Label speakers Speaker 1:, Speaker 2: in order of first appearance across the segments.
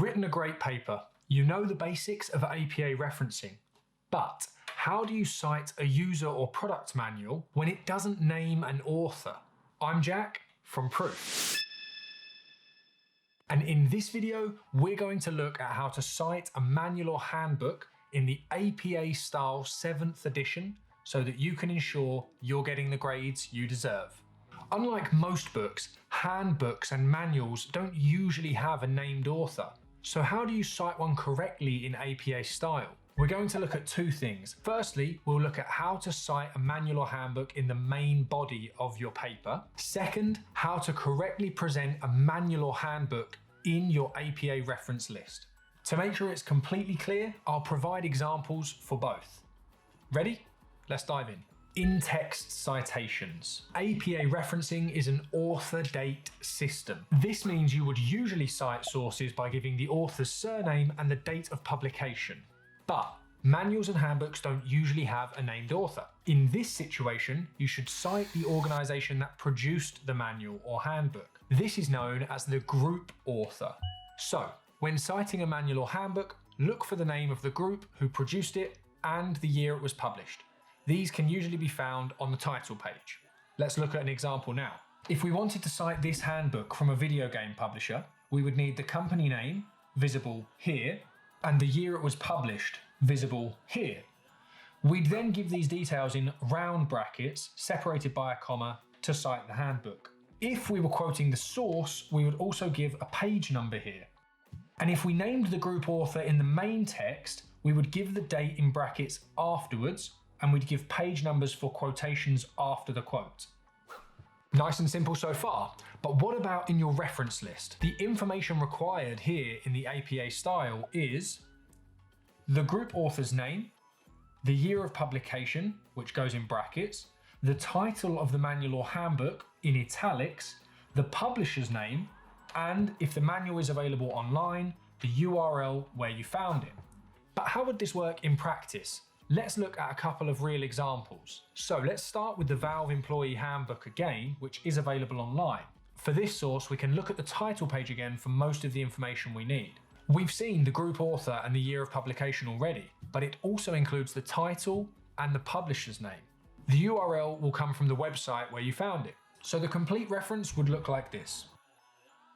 Speaker 1: written a great paper. You know the basics of APA referencing. But how do you cite a user or product manual when it doesn't name an author? I'm Jack from Proof. And in this video, we're going to look at how to cite a manual or handbook in the APA style 7th edition so that you can ensure you're getting the grades you deserve. Unlike most books, handbooks and manuals don't usually have a named author. So how do you cite one correctly in APA style? We're going to look at two things. Firstly, we'll look at how to cite a manual or handbook in the main body of your paper. Second, how to correctly present a manual or handbook in your APA reference list. To make sure it's completely clear, I'll provide examples for both. Ready? Let's dive in. In-text citations. APA referencing is an author date system. This means you would usually cite sources by giving the author's surname and the date of publication. But manuals and handbooks don't usually have a named author. In this situation, you should cite the organization that produced the manual or handbook. This is known as the group author. So, when citing a manual or handbook, look for the name of the group who produced it and the year it was published. These can usually be found on the title page. Let's look at an example now. If we wanted to cite this handbook from a video game publisher, we would need the company name, visible here, and the year it was published, visible here. We'd then give these details in round brackets, separated by a comma, to cite the handbook. If we were quoting the source, we would also give a page number here. And if we named the group author in the main text, we would give the date in brackets afterwards, and we'd give page numbers for quotations after the quote. Nice and simple so far, but what about in your reference list? The information required here in the APA style is the group author's name, the year of publication, which goes in brackets, the title of the manual or handbook in italics, the publisher's name, and if the manual is available online, the URL where you found it. But how would this work in practice? Let's look at a couple of real examples. So let's start with the Valve Employee Handbook again, which is available online. For this source, we can look at the title page again for most of the information we need. We've seen the group author and the year of publication already, but it also includes the title and the publisher's name. The URL will come from the website where you found it. So the complete reference would look like this.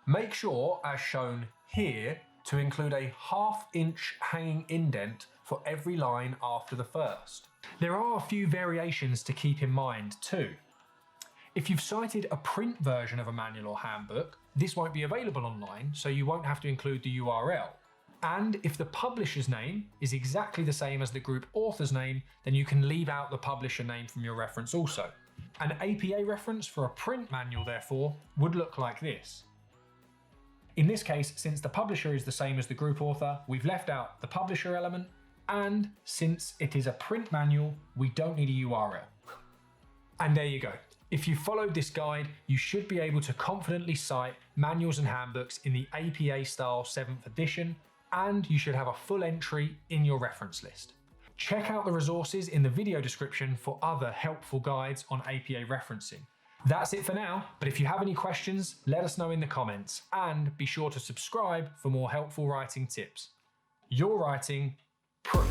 Speaker 1: Make sure, as shown here, to include a 1/2 inch hanging indent for every line after the first. There are a few variations to keep in mind too. If you've cited a print version of a manual or handbook, this won't be available online, so you won't have to include the URL. And if the publisher's name is exactly the same as the group author's name, then you can leave out the publisher name from your reference also. An APA reference for a print manual, therefore, would look like this. In this case, since the publisher is the same as the group author, we've left out the publisher element, and since it is a print manual, we don't need a URL. And there you go. If you followed this guide, you should be able to confidently cite manuals and handbooks in the APA style 7th edition, and you should have a full entry in your reference list. Check out the resources in the video description for other helpful guides on APA referencing. That's it for now, but if you have any questions, let us know in the comments, and be sure to subscribe for more helpful writing tips. You're writing Proof.